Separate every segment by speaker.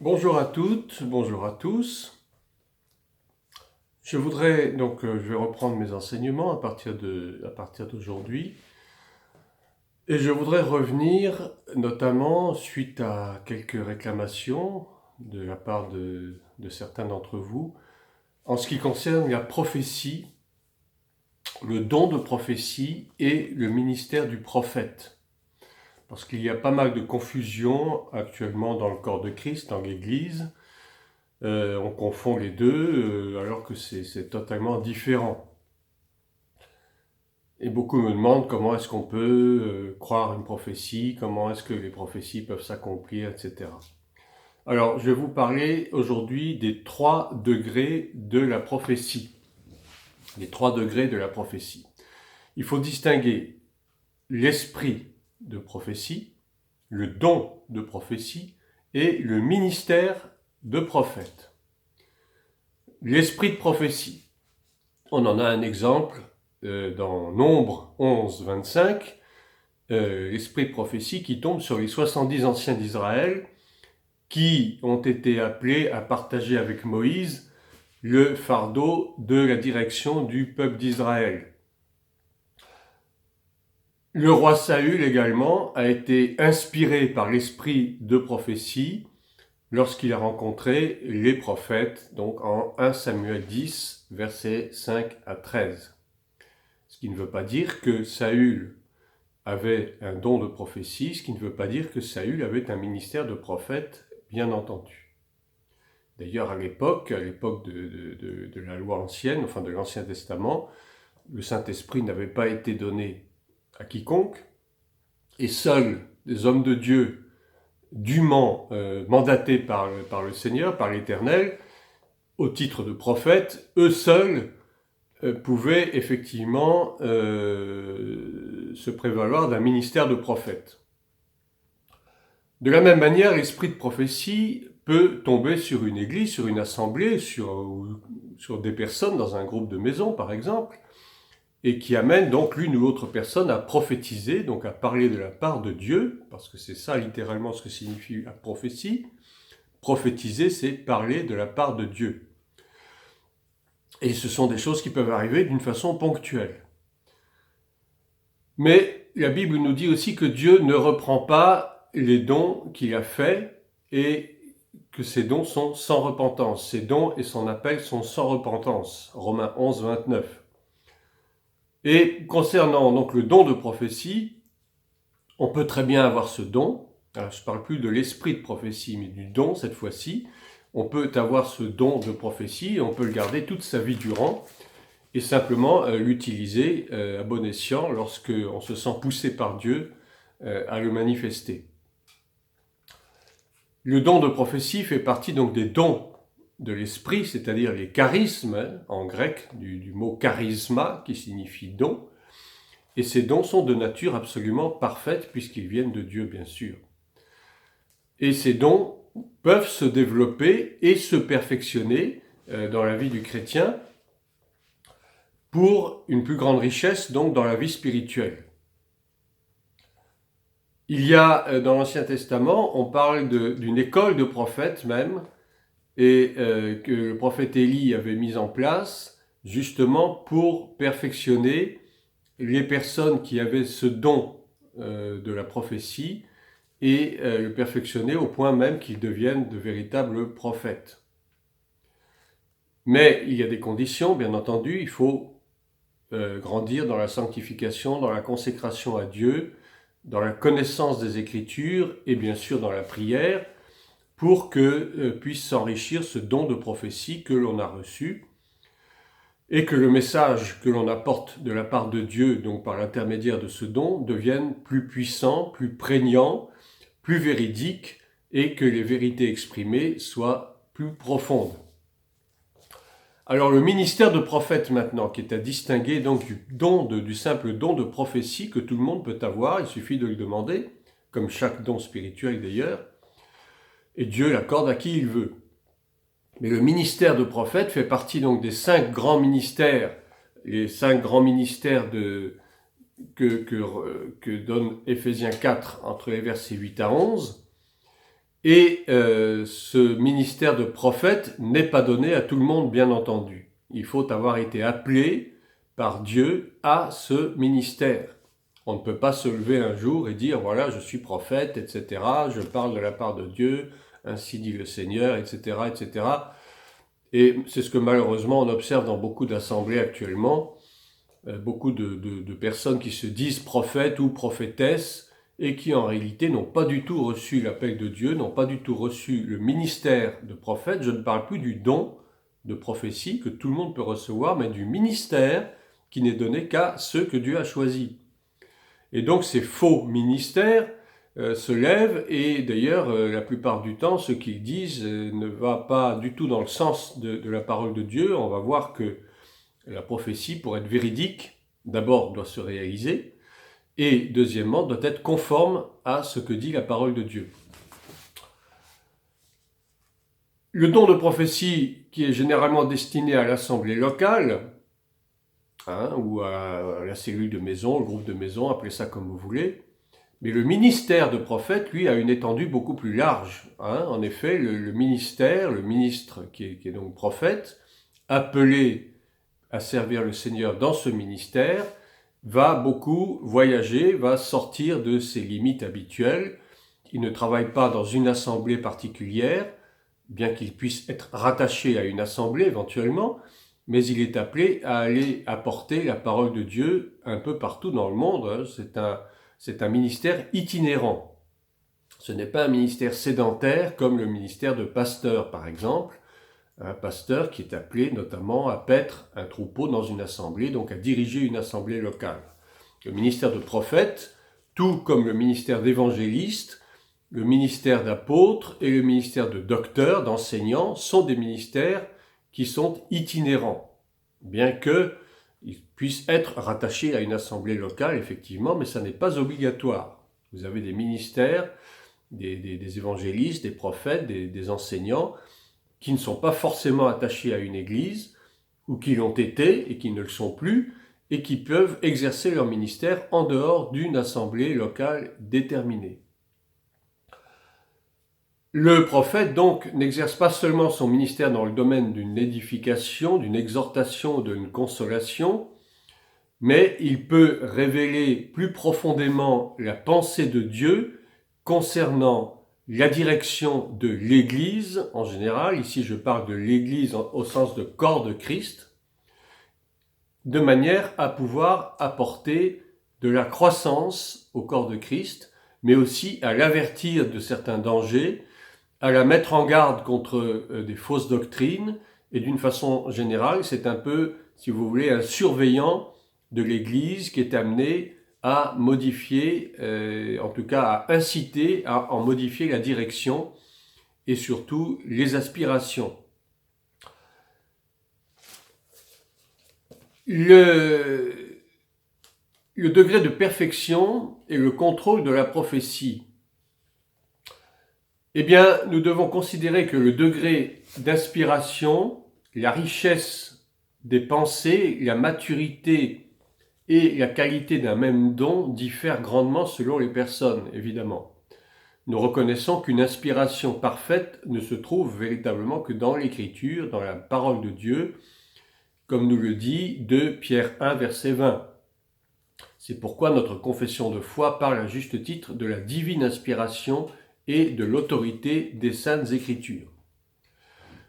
Speaker 1: Bonjour à toutes, bonjour à tous. Je vais reprendre mes enseignements à partir d'aujourd'hui. Et je voudrais revenir notamment suite à quelques réclamations de la part de certains d'entre vous en ce qui concerne la prophétie, le don de prophétie et le ministère du prophète. Parce qu'il y a pas mal de confusion actuellement dans le corps de Christ, dans l'Église. On confond les deux alors que c'est totalement différent. Et beaucoup me demandent comment est-ce qu'on peut croire une prophétie, comment est-ce que les prophéties peuvent s'accomplir, etc. Alors, je vais vous parler aujourd'hui des 3 degrés de la prophétie. Les 3 degrés de la prophétie. Il faut distinguer l'esprit de prophétie, le don de prophétie et le ministère de prophète. L'esprit de prophétie. On en a un exemple dans Nombre 11, 25, l'esprit de prophétie qui tombe sur les 70 anciens d'Israël qui ont été appelés à partager avec Moïse le fardeau de la direction du peuple d'Israël. Le roi Saül également a été inspiré par l'esprit de prophétie lorsqu'il a rencontré les prophètes, donc en 1 Samuel 10, versets 5 à 13. Ce qui ne veut pas dire que Saül avait un don de prophétie, ce qui ne veut pas dire que Saül avait un ministère de prophète, bien entendu. D'ailleurs, à l'époque de la loi ancienne, enfin de l'Ancien Testament, le Saint-Esprit n'avait pas été donné à quiconque, et seuls des hommes de Dieu dûment mandatés par le Seigneur, par l'Éternel, au titre de prophète, eux seuls pouvaient effectivement se prévaloir d'un ministère de prophète. De la même manière, l'esprit de prophétie peut tomber sur une église, sur une assemblée, sur des personnes dans un groupe de maison par exemple, et qui amène donc l'une ou l'autre personne à prophétiser, donc à parler de la part de Dieu, parce que c'est ça littéralement ce que signifie la prophétie. Prophétiser, c'est parler de la part de Dieu. Et ce sont des choses qui peuvent arriver d'une façon ponctuelle. Mais la Bible nous dit aussi que Dieu ne reprend pas les dons qu'il a faits et que ces dons sont sans repentance. Ces dons et son appel sont sans repentance. Romains 11, 29. Et concernant donc le don de prophétie, on peut très bien avoir ce don. Alors, je ne parle plus de l'esprit de prophétie, mais du don cette fois-ci. On peut avoir ce don de prophétie et on peut le garder toute sa vie durant et simplement l'utiliser à bon escient lorsqu'on se sent poussé par Dieu à le manifester. Le don de prophétie fait partie donc des dons de l'esprit, c'est-à-dire les charismes, en grec, du mot charisma, qui signifie don. Et ces dons sont de nature absolument parfaite, puisqu'ils viennent de Dieu, bien sûr. Et ces dons peuvent se développer et se perfectionner dans la vie du chrétien pour une plus grande richesse, donc, dans la vie spirituelle. Il y a, dans l'Ancien Testament, on parle d'une école de prophètes même, et que le prophète Élie avait mise en place, justement pour perfectionner les personnes qui avaient ce don de la prophétie, et le perfectionner au point même qu'ils deviennent de véritables prophètes. Mais il y a des conditions, bien entendu, il faut grandir dans la sanctification, dans la consécration à Dieu, dans la connaissance des Écritures et bien sûr dans la prière, pour que puisse s'enrichir ce don de prophétie que l'on a reçu et que le message que l'on apporte de la part de Dieu, donc par l'intermédiaire de ce don, devienne plus puissant, plus prégnant, plus véridique et que les vérités exprimées soient plus profondes. Alors le ministère de prophète maintenant, qui est à distinguer donc du simple don de prophétie que tout le monde peut avoir, il suffit de le demander, comme chaque don spirituel d'ailleurs, et Dieu l'accorde à qui il veut. Mais le ministère de prophète fait partie donc des 5 grands ministères, les 5 grands ministères que donne Éphésiens 4 entre les versets 8 à 11, Et ce ministère de prophète n'est pas donné à tout le monde, bien entendu. Il faut avoir été appelé par Dieu à ce ministère. On ne peut pas se lever un jour et dire, voilà, je suis prophète, etc., je parle de la part de Dieu, ainsi dit le Seigneur, etc., etc. Et c'est ce que malheureusement on observe dans beaucoup d'assemblées actuellement, beaucoup de personnes qui se disent prophètes ou prophétesses, et qui en réalité n'ont pas du tout reçu l'appel de Dieu, n'ont pas du tout reçu le ministère de prophète. Je ne parle plus du don de prophétie que tout le monde peut recevoir, mais du ministère qui n'est donné qu'à ceux que Dieu a choisis. Et donc ces faux ministères se lèvent, et d'ailleurs la plupart du temps ce qu'ils disent ne va pas du tout dans le sens de la parole de Dieu. On va voir que la prophétie, pour être véridique, d'abord doit se réaliser, et deuxièmement doit être conforme à ce que dit la parole de Dieu. Le don de prophétie, qui est généralement destiné à l'assemblée locale, ou à la cellule de maison, le groupe de maison, appelez ça comme vous voulez, mais le ministère de prophète, lui, a une étendue beaucoup plus large. En effet, le ministère, le ministre qui est donc prophète, appelé à servir le Seigneur dans ce ministère, va beaucoup voyager, va sortir de ses limites habituelles. Il ne travaille pas dans une assemblée particulière, bien qu'il puisse être rattaché à une assemblée éventuellement, mais il est appelé à aller apporter la parole de Dieu un peu partout dans le monde. C'est un ministère itinérant. Ce n'est pas un ministère sédentaire comme le ministère de pasteur, par exemple. Un pasteur qui est appelé notamment à paître un troupeau dans une assemblée, donc à diriger une assemblée locale. Le ministère de prophète, tout comme le ministère d'évangéliste, le ministère d'apôtre et le ministère de docteur, d'enseignant, sont des ministères qui sont itinérants, bien qu'ils puissent être rattachés à une assemblée locale, effectivement, mais ça n'est pas obligatoire. Vous avez des ministères, des évangélistes, des prophètes, des enseignants, qui ne sont pas forcément attachés à une église, ou qui l'ont été et qui ne le sont plus, et qui peuvent exercer leur ministère en dehors d'une assemblée locale déterminée. Le prophète, donc, n'exerce pas seulement son ministère dans le domaine d'une édification, d'une exhortation, d'une consolation, mais il peut révéler plus profondément la pensée de Dieu concernant la direction de l'Église en général. Ici, je parle de l'Église au sens de corps de Christ, de manière à pouvoir apporter de la croissance au corps de Christ, mais aussi à l'avertir de certains dangers, à la mettre en garde contre des fausses doctrines, et d'une façon générale, c'est un peu, si vous voulez, un surveillant de l'Église qui est amené à modifier, en tout cas à inciter à en modifier la direction et surtout les aspirations. Le degré de perfection et le contrôle de la prophétie. Eh bien, nous devons considérer que le degré d'inspiration, la richesse des pensées, la maturité et la qualité d'un même don diffèrent grandement selon les personnes, évidemment. Nous reconnaissons qu'une inspiration parfaite ne se trouve véritablement que dans l'Écriture, dans la parole de Dieu, comme nous le dit 2 Pierre 1, verset 20. C'est pourquoi notre confession de foi parle à juste titre de la divine inspiration et de l'autorité des Saintes Écritures.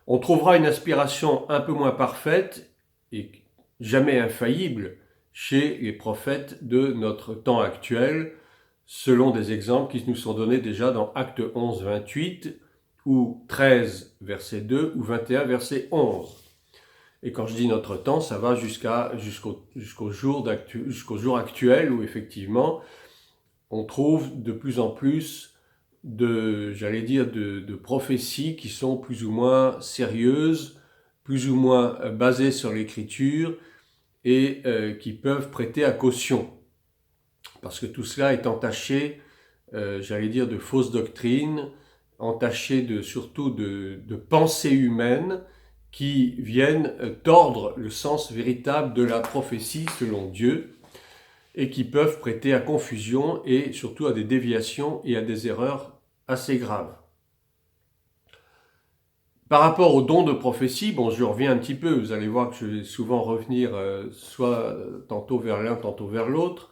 Speaker 1: On trouvera une inspiration un peu moins parfaite et jamais infaillible chez les prophètes de notre temps actuel, selon des exemples qui nous sont donnés déjà dans Actes 11, 28, ou 13, verset 2, ou 21, verset 11. Et quand je dis notre temps, ça va jusqu'au jour actuel où effectivement on trouve de plus en plus de prophéties qui sont plus ou moins sérieuses, plus ou moins basées sur l'écriture et qui peuvent prêter à caution. Parce que tout cela est entaché, de fausses doctrines, entaché surtout de pensées humaines qui viennent tordre le sens véritable de la prophétie selon Dieu et qui peuvent prêter à confusion et surtout à des déviations et à des erreurs assez graves. Par rapport au don de prophétie, bon, je reviens un petit peu, vous allez voir que je vais souvent revenir soit tantôt vers l'un, tantôt vers l'autre.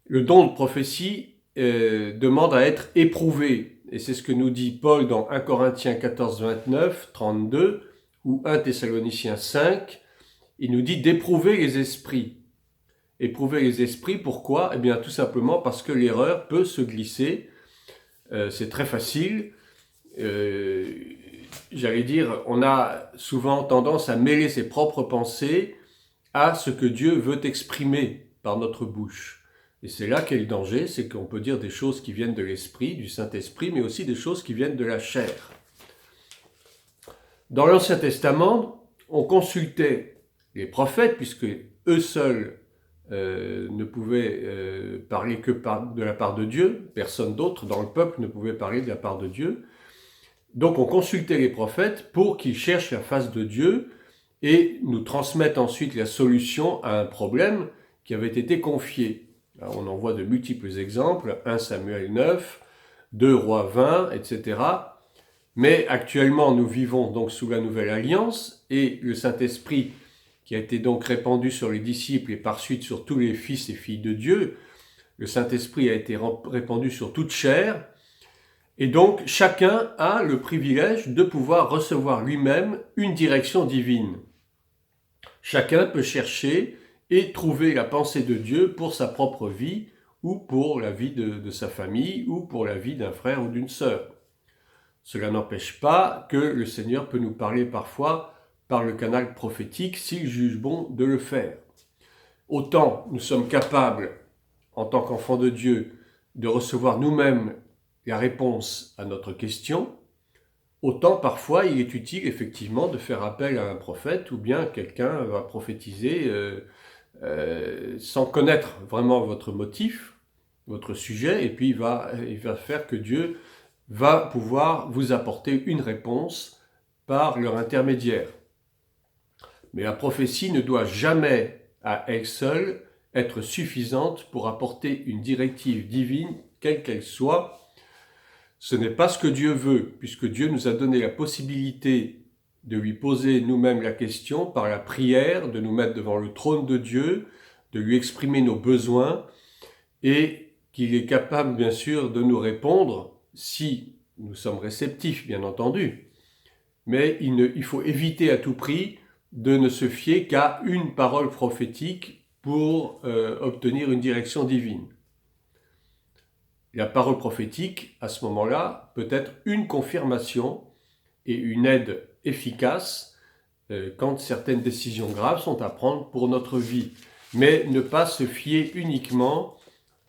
Speaker 1: Le don de prophétie demande à être éprouvé, et c'est ce que nous dit Paul dans 1 Corinthiens 14, 29, 32, ou 1 Thessaloniciens 5, il nous dit d'éprouver les esprits. Éprouver les esprits, pourquoi? Eh bien, tout simplement parce que l'erreur peut se glisser. C'est très facile. J'allais dire, on a souvent tendance à mêler ses propres pensées à ce que Dieu veut exprimer par notre bouche. Et c'est là qu'est le danger, c'est qu'on peut dire des choses qui viennent de l'esprit, du Saint-Esprit, mais aussi des choses qui viennent de la chair. Dans l'Ancien Testament, on consultait les prophètes, puisque eux seuls ne pouvait parler que de la part de Dieu, personne d'autre dans le peuple ne pouvait parler de la part de Dieu. Donc on consultait les prophètes pour qu'ils cherchent la face de Dieu et nous transmettent ensuite la solution à un problème qui avait été confié. Alors on en voit de multiples exemples, 1 Samuel 9, 2 Rois 20, etc. Mais actuellement nous vivons donc sous la Nouvelle Alliance et le Saint-Esprit qui a été donc répandu sur les disciples et par suite sur tous les fils et filles de Dieu. Le Saint-Esprit a été répandu sur toute chair. Et donc, chacun a le privilège de pouvoir recevoir lui-même une direction divine. Chacun peut chercher et trouver la pensée de Dieu pour sa propre vie, ou pour la vie de sa famille, ou pour la vie d'un frère ou d'une sœur. Cela n'empêche pas que le Seigneur peut nous parler parfois par le canal prophétique s'il juge bon de le faire. Autant nous sommes capables, en tant qu'enfants de Dieu, de recevoir nous-mêmes la réponse à notre question, autant parfois il est utile effectivement de faire appel à un prophète ou bien quelqu'un va prophétiser sans connaître vraiment votre motif, votre sujet, et puis il va faire que Dieu va pouvoir vous apporter une réponse par leur intermédiaire. Mais la prophétie ne doit jamais, à elle seule, être suffisante pour apporter une directive divine, quelle qu'elle soit. Ce n'est pas ce que Dieu veut, puisque Dieu nous a donné la possibilité de lui poser nous-mêmes la question par la prière, de nous mettre devant le trône de Dieu, de lui exprimer nos besoins, et qu'il est capable, bien sûr, de nous répondre si nous sommes réceptifs, bien entendu. Mais il faut éviter à tout prix de ne se fier qu'à une parole prophétique pour obtenir une direction divine. La parole prophétique, à ce moment-là, peut être une confirmation et une aide efficace quand certaines décisions graves sont à prendre pour notre vie. Mais ne pas se fier uniquement,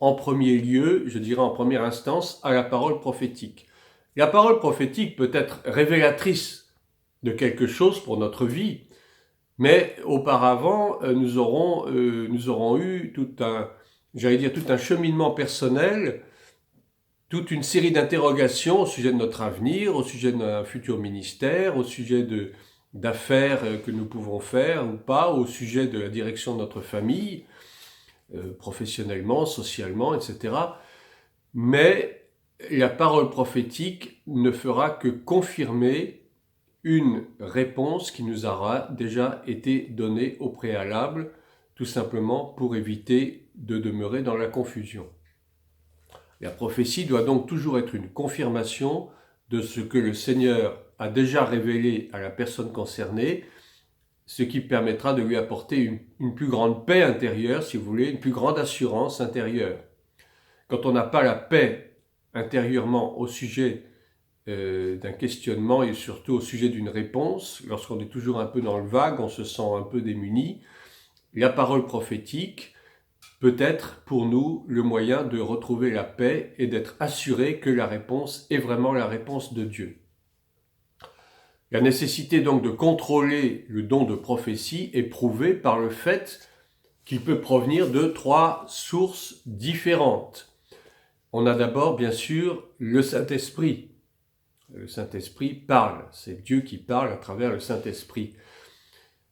Speaker 1: en premier lieu, je dirais en première instance, à la parole prophétique. La parole prophétique peut être révélatrice de quelque chose pour notre vie, mais auparavant, nous aurons eu tout un cheminement personnel, toute une série d'interrogations au sujet de notre avenir, au sujet d'un futur ministère, au sujet d'affaires que nous pouvons faire ou pas, au sujet de la direction de notre famille, professionnellement, socialement, etc. Mais la parole prophétique ne fera que confirmer une réponse qui nous aura déjà été donnée au préalable, tout simplement pour éviter de demeurer dans la confusion. La prophétie doit donc toujours être une confirmation de ce que le Seigneur a déjà révélé à la personne concernée, ce qui permettra de lui apporter une plus grande paix intérieure, si vous voulez, une plus grande assurance intérieure. Quand on n'a pas la paix intérieurement au sujet d'un questionnement et surtout au sujet d'une réponse, lorsqu'on est toujours un peu dans le vague, on se sent un peu démuni, la parole prophétique peut être pour nous le moyen de retrouver la paix et d'être assuré que la réponse est vraiment la réponse de Dieu. La nécessité donc de contrôler le don de prophétie est prouvée par le fait qu'il peut provenir de 3 sources différentes. On a d'abord bien sûr le Saint-Esprit. Le Saint-Esprit parle, c'est Dieu qui parle à travers le Saint-Esprit.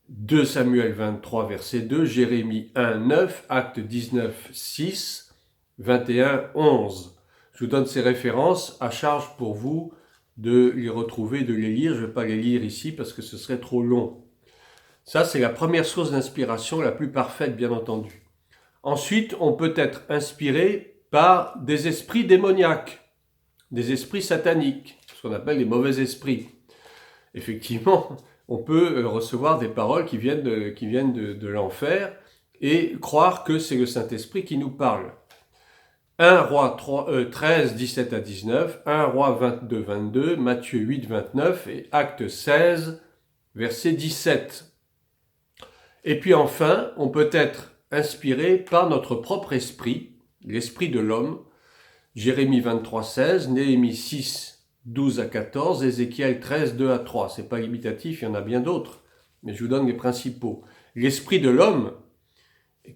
Speaker 1: 2 Samuel 23, verset 2, Jérémie 1, 9, Actes 19, 6, 21, 11. Je vous donne ces références à charge pour vous de les retrouver, de les lire. Je ne vais pas les lire ici parce que ce serait trop long. Ça, c'est la première source d'inspiration, la plus parfaite, bien entendu. Ensuite, on peut être inspiré par des esprits démoniaques, des esprits sataniques, ce qu'on appelle les mauvais esprits. Effectivement, on peut recevoir des paroles qui viennent de l'enfer et croire que c'est le Saint-Esprit qui nous parle. 1 Roi 13, 17 à 19, 1 Roi 22, 22, Matthieu 8, 29 et Actes 16, verset 17. Et puis enfin, on peut être inspiré par notre propre esprit, l'esprit de l'homme, Jérémie 23, 16, Néhémie 6, 12 à 14, Ézéchiel 13, 2 à 3. C'est pas limitatif, il y en a bien d'autres, mais je vous donne les principaux. L'esprit de l'homme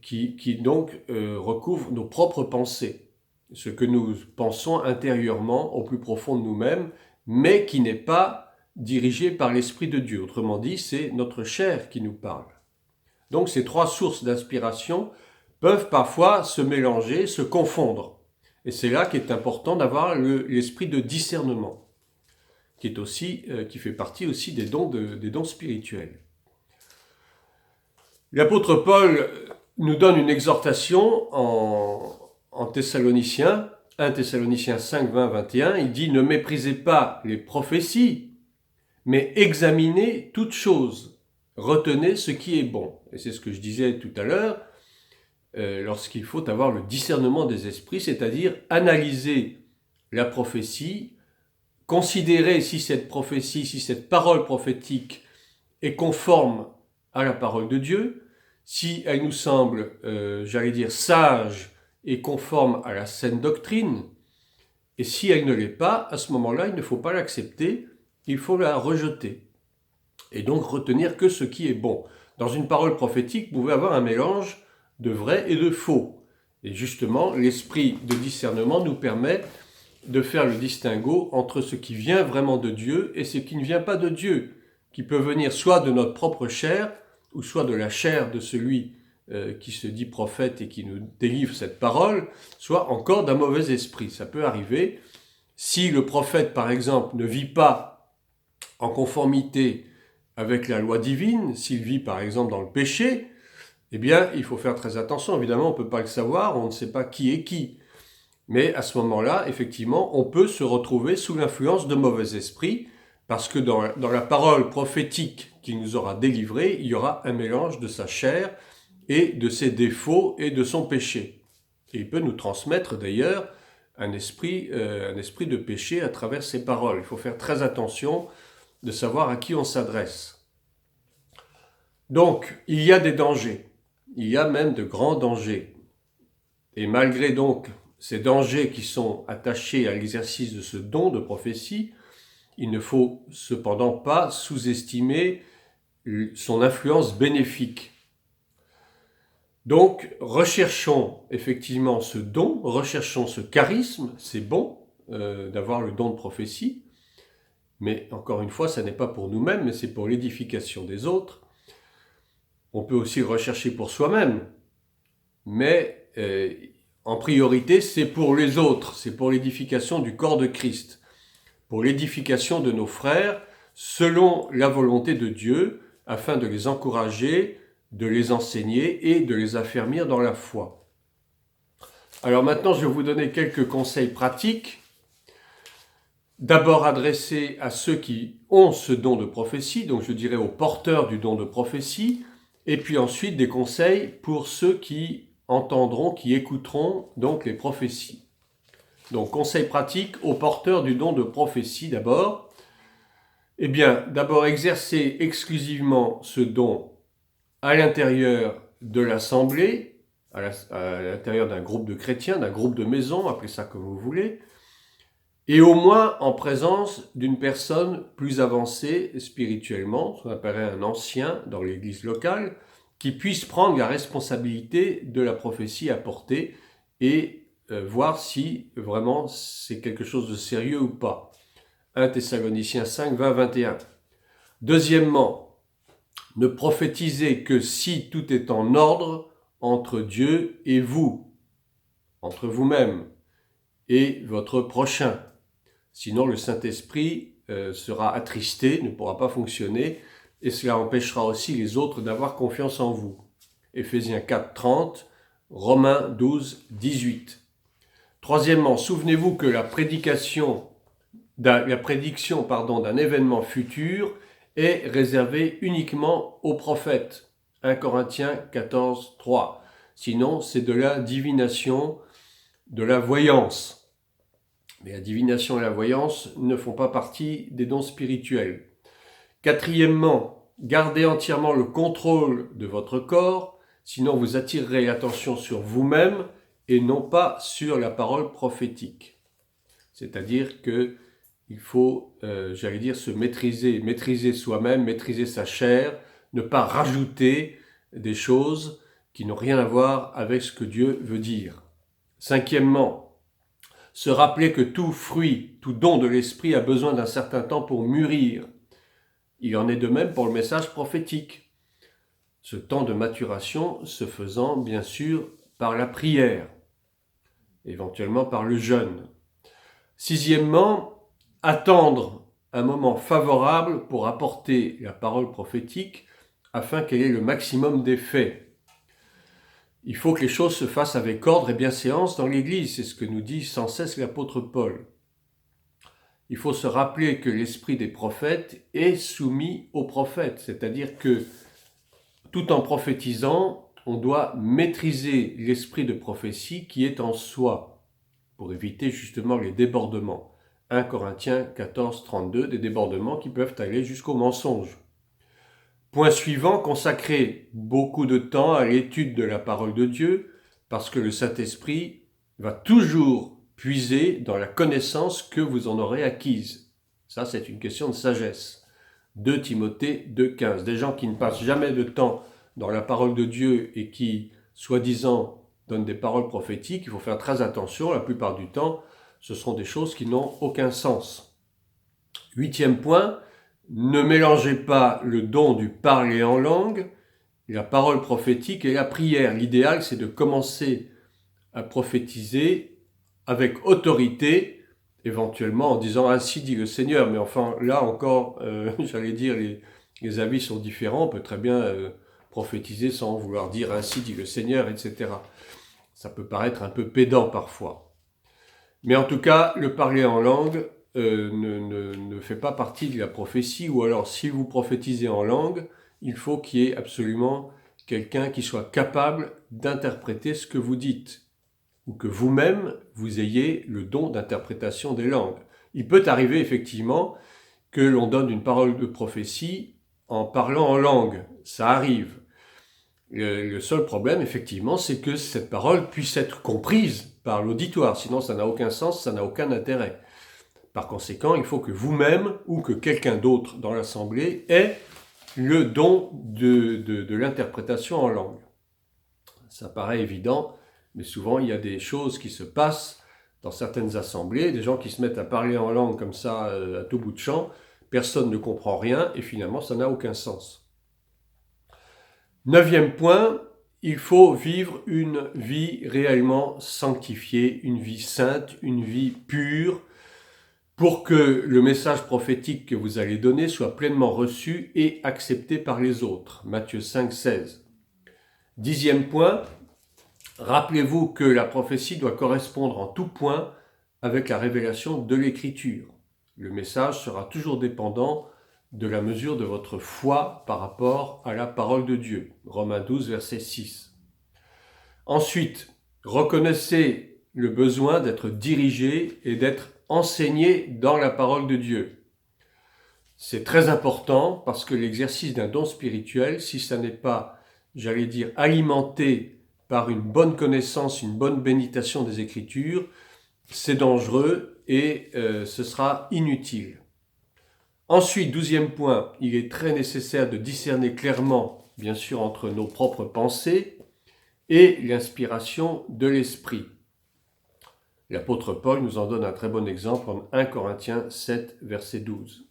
Speaker 1: qui donc recouvre nos propres pensées, ce que nous pensons intérieurement au plus profond de nous-mêmes, mais qui n'est pas dirigé par l'Esprit de Dieu. Autrement dit, c'est notre chair qui nous parle. Donc ces trois sources d'inspiration peuvent parfois se mélanger, se confondre. Et c'est là qu'il est important d'avoir l'esprit de discernement, qui fait partie aussi des dons spirituels. L'apôtre Paul nous donne une exhortation en Thessaloniciens, 1 Thessaloniciens 5, 20, 21. Il dit « Ne méprisez pas les prophéties, mais examinez toutes choses. Retenez ce qui est bon. » Et c'est ce que je disais tout à l'heure, lorsqu'il faut avoir le discernement des esprits, c'est-à-dire analyser la prophétie, considérer si cette prophétie, si cette parole prophétique est conforme à la parole de Dieu, si elle nous semble, sage et conforme à la saine doctrine, et si elle ne l'est pas, à ce moment-là, il ne faut pas l'accepter, il faut la rejeter. Et donc retenir que ce qui est bon. Dans une parole prophétique, vous pouvez avoir un mélange de vrai et de faux. Et justement, l'esprit de discernement nous permet de faire le distinguo entre ce qui vient vraiment de Dieu et ce qui ne vient pas de Dieu, qui peut venir soit de notre propre chair, ou soit de la chair de celui qui se dit prophète et qui nous délivre cette parole, soit encore d'un mauvais esprit. Ça peut arriver. Si le prophète, par exemple, ne vit pas en conformité avec la loi divine, s'il vit par exemple dans le péché, eh bien, il faut faire très attention. Évidemment, on ne peut pas le savoir, on ne sait pas qui est qui. Mais à ce moment-là, effectivement, on peut se retrouver sous l'influence de mauvais esprits, parce que dans la parole prophétique qu'il nous aura délivrée, il y aura un mélange de sa chair et de ses défauts et de son péché. Et il peut nous transmettre d'ailleurs un esprit de péché à travers ces paroles. Il faut faire très attention de savoir à qui on s'adresse. Donc, il y a des dangers. Il y a même de grands dangers. Et malgré donc ces dangers qui sont attachés à l'exercice de ce don de prophétie, il ne faut cependant pas sous-estimer son influence bénéfique. Donc, recherchons effectivement ce don, recherchons ce charisme, c'est bon d'avoir le don de prophétie, mais encore une fois, ça n'est pas pour nous-mêmes, mais c'est pour l'édification des autres. On peut aussi le rechercher pour soi-même, mais en priorité, c'est pour les autres, c'est pour l'édification du corps de Christ, pour l'édification de nos frères, selon la volonté de Dieu, afin de les encourager, de les enseigner et de les affermir dans la foi. Alors maintenant, je vais vous donner quelques conseils pratiques. D'abord adressés à ceux qui ont ce don de prophétie, donc je dirais aux porteurs du don de prophétie, et puis ensuite des conseils pour ceux qui entendront, qui écouteront donc les prophéties. Donc conseils pratiques aux porteurs du don de prophétie d'abord. Eh bien, d'abord exercer exclusivement ce don à l'intérieur de l'assemblée, à l'intérieur d'un groupe de chrétiens, d'un groupe de maison, appelez ça comme vous voulez, et au moins en présence d'une personne plus avancée spirituellement, ce qu'on appellerait un ancien dans l'église locale, qui puisse prendre la responsabilité de la prophétie apportée et voir si vraiment c'est quelque chose de sérieux ou pas. 1 Thessaloniciens 5, 20, 21. Deuxièmement, ne prophétisez que si tout est en ordre entre Dieu et vous, entre vous-même et votre prochain. Sinon, le Saint-Esprit sera attristé, ne pourra pas fonctionner, et cela empêchera aussi les autres d'avoir confiance en vous. Éphésiens 4, 30, Romains 12, 18. Troisièmement, souvenez-vous que la prédiction d'un événement futur est réservée uniquement aux prophètes. 1 Corinthiens 14, 3. Sinon, c'est de la divination, de la voyance. Mais la divination et la voyance ne font pas partie des dons spirituels. Quatrièmement, gardez entièrement le contrôle de votre corps, sinon vous attirerez l'attention sur vous-même et non pas sur la parole prophétique. C'est-à-dire qu'il faut, se maîtriser soi-même, maîtriser sa chair, ne pas rajouter des choses qui n'ont rien à voir avec ce que Dieu veut dire. Cinquièmement, se rappeler que tout fruit, tout don de l'esprit a besoin d'un certain temps pour mûrir. Il en est de même pour le message prophétique. Ce temps de maturation se faisant bien sûr par la prière, éventuellement par le jeûne. Sixièmement, attendre un moment favorable pour apporter la parole prophétique afin qu'elle ait le maximum d'effet. Il faut que les choses se fassent avec ordre et bienséance dans l'Église, c'est ce que nous dit sans cesse l'apôtre Paul. Il faut se rappeler que l'esprit des prophètes est soumis aux prophètes, c'est-à-dire que tout en prophétisant, on doit maîtriser l'esprit de prophétie qui est en soi, pour éviter justement les débordements. 1 Corinthiens 14, 32, des débordements qui peuvent aller jusqu'au mensonge. Point suivant, consacrer beaucoup de temps à l'étude de la parole de Dieu, parce que le Saint-Esprit va toujours puiser dans la connaissance que vous en aurez acquise. Ça, c'est une question de sagesse. 2 Timothée 2, 15. Des gens qui ne passent jamais de temps dans la parole de Dieu et qui, soi-disant, donnent des paroles prophétiques, il faut faire très attention. La plupart du temps, ce sont des choses qui n'ont aucun sens. 8e point, ne mélangez pas le don du parler en langue, la parole prophétique et la prière. L'idéal, c'est de commencer à prophétiser avec autorité, éventuellement en disant « Ainsi dit le Seigneur ». Mais enfin, là encore, les avis sont différents. On peut très bien prophétiser sans vouloir dire « Ainsi dit le Seigneur », etc. Ça peut paraître un peu pédant parfois. Mais en tout cas, le parler en langue ne fait pas partie de la prophétie, ou alors si vous prophétisez en langue, il faut qu'il y ait absolument quelqu'un qui soit capable d'interpréter ce que vous dites, ou que vous-même, vous ayez le don d'interprétation des langues. Il peut arriver effectivement que l'on donne une parole de prophétie en parlant en langue, ça arrive. Le seul problème, effectivement, c'est que cette parole puisse être comprise par l'auditoire, sinon ça n'a aucun sens, ça n'a aucun intérêt. Par conséquent, il faut que vous-même ou que quelqu'un d'autre dans l'assemblée ait le don de l'interprétation en langue. Ça paraît évident, mais souvent il y a des choses qui se passent dans certaines assemblées, des gens qui se mettent à parler en langue comme ça à tout bout de champ, personne ne comprend rien et finalement ça n'a aucun sens. 9e point, il faut vivre une vie réellement sanctifiée, une vie sainte, une vie pure, pour que le message prophétique que vous allez donner soit pleinement reçu et accepté par les autres. Matthieu 5, 16. 10e point, rappelez-vous que la prophétie doit correspondre en tout point avec la révélation de l'Écriture. Le message sera toujours dépendant de la mesure de votre foi par rapport à la parole de Dieu. Romains 12, verset 6. Ensuite, reconnaissez le besoin d'être dirigé et d'être enseigné dans la parole de Dieu. C'est très important parce que l'exercice d'un don spirituel, si ça n'est pas, alimenté par une bonne connaissance, une bonne bénitation des Écritures, c'est dangereux et ce sera inutile. Ensuite, 12e point, il est très nécessaire de discerner clairement, bien sûr, entre nos propres pensées et l'inspiration de l'Esprit. L'apôtre Paul nous en donne un très bon exemple en 1 Corinthiens 7, verset 12.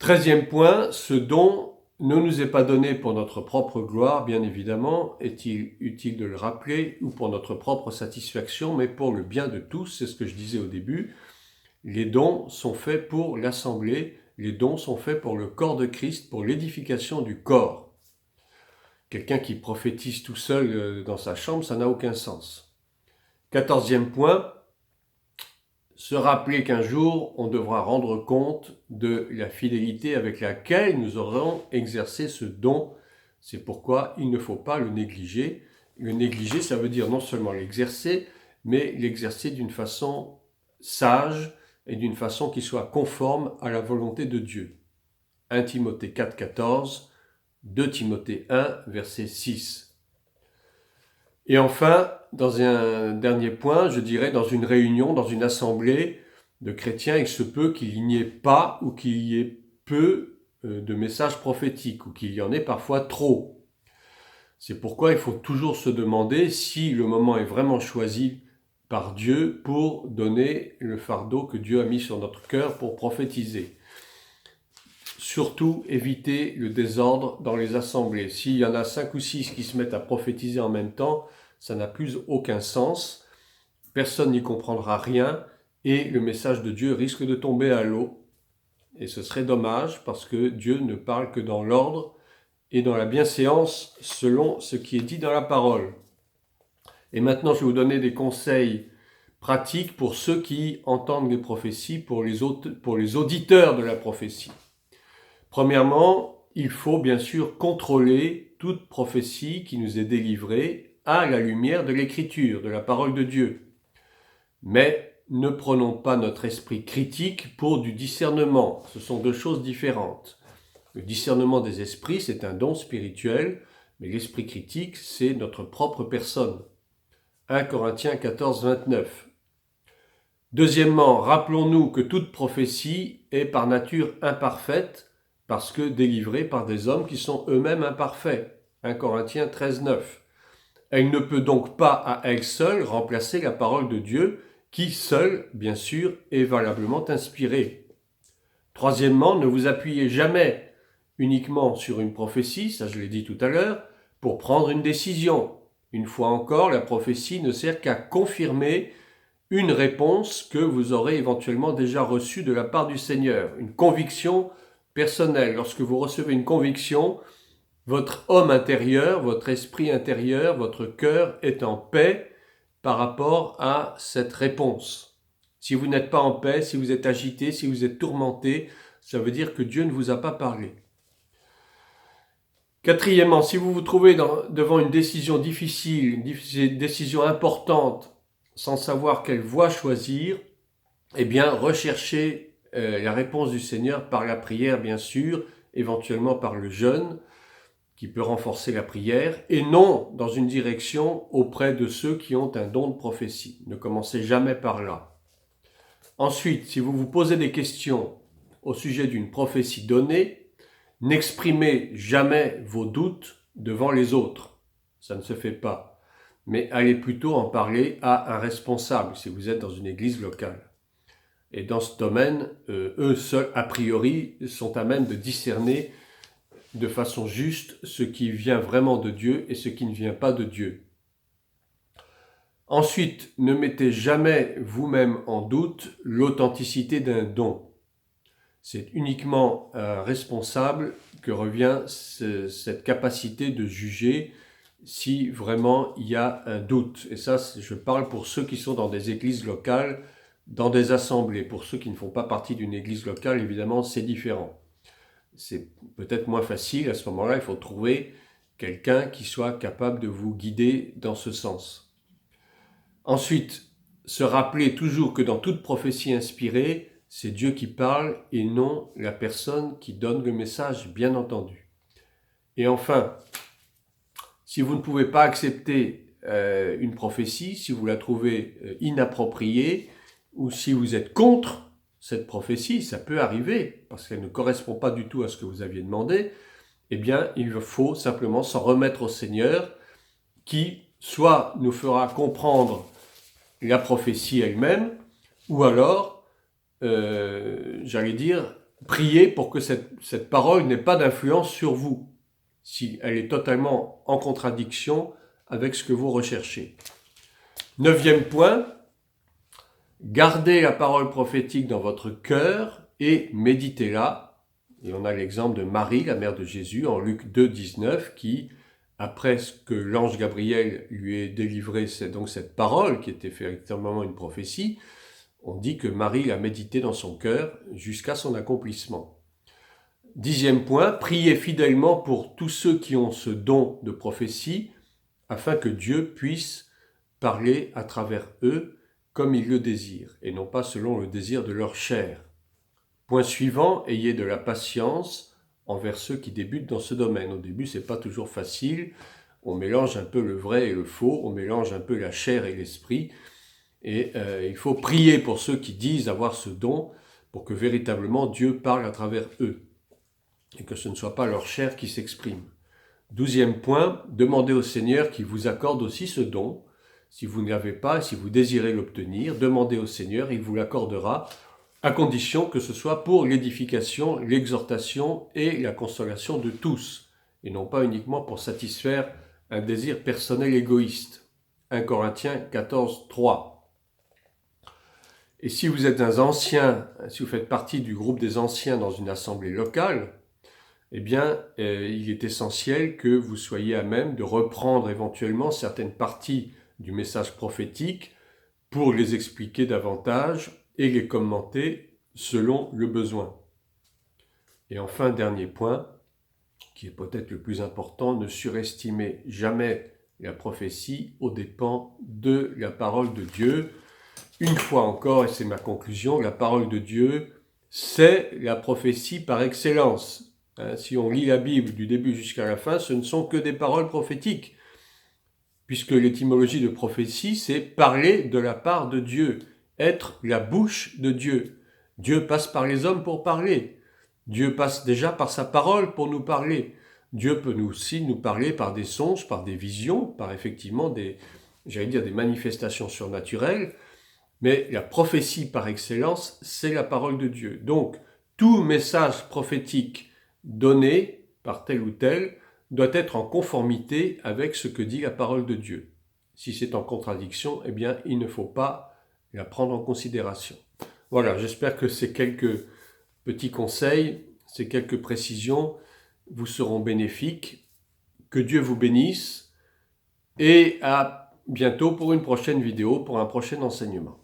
Speaker 1: 13e point, ce don ne nous est pas donné pour notre propre gloire, bien évidemment, est-il utile de le rappeler, ou pour notre propre satisfaction, mais pour le bien de tous, c'est ce que je disais au début. Les dons sont faits pour l'assemblée, les dons sont faits pour le corps de Christ, pour l'édification du corps. Quelqu'un qui prophétise tout seul dans sa chambre, ça n'a aucun sens. 14e point, se rappeler qu'un jour, on devra rendre compte de la fidélité avec laquelle nous aurons exercé ce don. C'est pourquoi il ne faut pas le négliger. Le négliger, ça veut dire non seulement l'exercer, mais l'exercer d'une façon sage et d'une façon qui soit conforme à la volonté de Dieu. 1 Timothée 4, 14, 2 Timothée 1, verset 6. Et enfin, dans un dernier point, je dirais dans une réunion, dans une assemblée de chrétiens, il se peut qu'il n'y ait pas ou qu'il y ait peu de messages prophétiques ou qu'il y en ait parfois trop. C'est pourquoi il faut toujours se demander si le moment est vraiment choisi par Dieu pour donner le fardeau que Dieu a mis sur notre cœur pour prophétiser. Surtout, éviter le désordre dans les assemblées. S'il y en a 5 ou 6 qui se mettent à prophétiser en même temps, ça n'a plus aucun sens. Personne n'y comprendra rien et le message de Dieu risque de tomber à l'eau. Et ce serait dommage parce que Dieu ne parle que dans l'ordre et dans la bienséance selon ce qui est dit dans la parole. Et maintenant, je vais vous donner des conseils pratiques pour ceux qui entendent les prophéties, pour les auditeurs de la prophétie. Premièrement, il faut bien sûr contrôler toute prophétie qui nous est délivrée à la lumière de l'Écriture, de la parole de Dieu. Mais ne prenons pas notre esprit critique pour du discernement. Ce sont deux choses différentes. Le discernement des esprits, c'est un don spirituel, mais l'esprit critique, c'est notre propre personne. 1 Corinthiens 14, 29. Deuxièmement, rappelons-nous que toute prophétie est par nature imparfaite, parce que délivrée par des hommes qui sont eux-mêmes imparfaits. 1 Corinthiens 13, 9. Elle ne peut donc pas à elle seule remplacer la parole de Dieu, qui seule, bien sûr, est valablement inspirée. Troisièmement, ne vous appuyez jamais uniquement sur une prophétie, ça je l'ai dit tout à l'heure, pour prendre une décision. Une fois encore, la prophétie ne sert qu'à confirmer une réponse que vous aurez éventuellement déjà reçue de la part du Seigneur, une conviction personnelle. Lorsque vous recevez une conviction, votre homme intérieur, votre esprit intérieur, votre cœur est en paix par rapport à cette réponse. Si vous n'êtes pas en paix, si vous êtes agité, si vous êtes tourmenté, ça veut dire que Dieu ne vous a pas parlé. Quatrièmement, si vous vous trouvez devant une décision difficile, une décision importante, sans savoir quelle voie choisir, eh bien, recherchez la réponse du Seigneur par la prière, bien sûr, éventuellement par le jeûne, qui peut renforcer la prière, et non dans une direction auprès de ceux qui ont un don de prophétie. Ne commencez jamais par là. Ensuite, si vous vous posez des questions au sujet d'une prophétie donnée, n'exprimez jamais vos doutes devant les autres. Ça ne se fait pas. Mais allez plutôt en parler à un responsable, si vous êtes dans une église locale. Et dans ce domaine, eux seuls, a priori, sont à même de discerner de façon juste ce qui vient vraiment de Dieu et ce qui ne vient pas de Dieu. Ensuite, ne mettez jamais vous-même en doute l'authenticité d'un don. C'est uniquement à un responsable que revient cette capacité de juger si vraiment il y a un doute. Et ça, je parle pour ceux qui sont dans des églises locales, dans des assemblées. Pour ceux qui ne font pas partie d'une église locale, évidemment, c'est différent. C'est peut-être moins facile. À ce moment-là, il faut trouver quelqu'un qui soit capable de vous guider dans ce sens. Ensuite, se rappeler toujours que dans toute prophétie inspirée, c'est Dieu qui parle et non la personne qui donne le message, bien entendu. Et enfin, si vous ne pouvez pas accepter une prophétie, si vous la trouvez inappropriée, ou si vous êtes contre cette prophétie, ça peut arriver, parce qu'elle ne correspond pas du tout à ce que vous aviez demandé, eh bien, il faut simplement s'en remettre au Seigneur, qui soit nous fera comprendre la prophétie elle-même, ou alors, prier pour que cette parole n'ait pas d'influence sur vous, si elle est totalement en contradiction avec ce que vous recherchez. 9e point, Gardez la parole prophétique dans votre cœur et méditez-la. Et on a l'exemple de Marie, la mère de Jésus, en Luc 2, 19, qui, après ce que l'ange Gabriel lui ait délivré donc cette parole, qui était véritablement une prophétie, on dit que Marie l'a médité dans son cœur jusqu'à son accomplissement. 10e point, priez fidèlement pour tous ceux qui ont ce don de prophétie, afin que Dieu puisse parler à travers eux comme il le désire, et non pas selon le désir de leur chair. Point suivant, ayez de la patience envers ceux qui débutent dans ce domaine. Au début, c'est pas toujours facile. On mélange un peu le vrai et le faux, on mélange un peu la chair et l'esprit. Et il faut prier pour ceux qui disent avoir ce don, pour que véritablement Dieu parle à travers eux, et que ce ne soit pas leur chair qui s'exprime. 12e point, demandez au Seigneur qu'il vous accorde aussi ce don. Si vous ne l'avez pas, si vous désirez l'obtenir, demandez au Seigneur, il vous l'accordera, à condition que ce soit pour l'édification, l'exhortation et la consolation de tous, et non pas uniquement pour satisfaire un désir personnel égoïste. 1 Corinthiens 14, 3. Et si vous êtes un ancien, si vous faites partie du groupe des anciens dans une assemblée locale, eh bien, il est essentiel que vous soyez à même de reprendre éventuellement certaines parties du message prophétique pour les expliquer davantage et les commenter selon le besoin. Et enfin, dernier point, qui est peut-être le plus important, ne surestimez jamais la prophétie aux dépens de la parole de Dieu. Une fois encore, et c'est ma conclusion, la parole de Dieu, c'est la prophétie par excellence. Si on lit la Bible du début jusqu'à la fin, ce ne sont que des paroles prophétiques, puisque l'étymologie de prophétie, c'est parler de la part de Dieu, être la bouche de Dieu. Dieu passe par les hommes pour parler. Dieu passe déjà par sa parole pour nous parler. Dieu peut aussi nous parler par des songes, par des visions, par effectivement des manifestations surnaturelles, mais la prophétie par excellence, c'est la parole de Dieu. Donc, tout message prophétique donné par tel ou tel doit être en conformité avec ce que dit la parole de Dieu. Si c'est en contradiction, eh bien, il ne faut pas la prendre en considération. Voilà, j'espère que ces quelques petits conseils, ces quelques précisions vous seront bénéfiques. Que Dieu vous bénisse et à bientôt pour une prochaine vidéo, pour un prochain enseignement.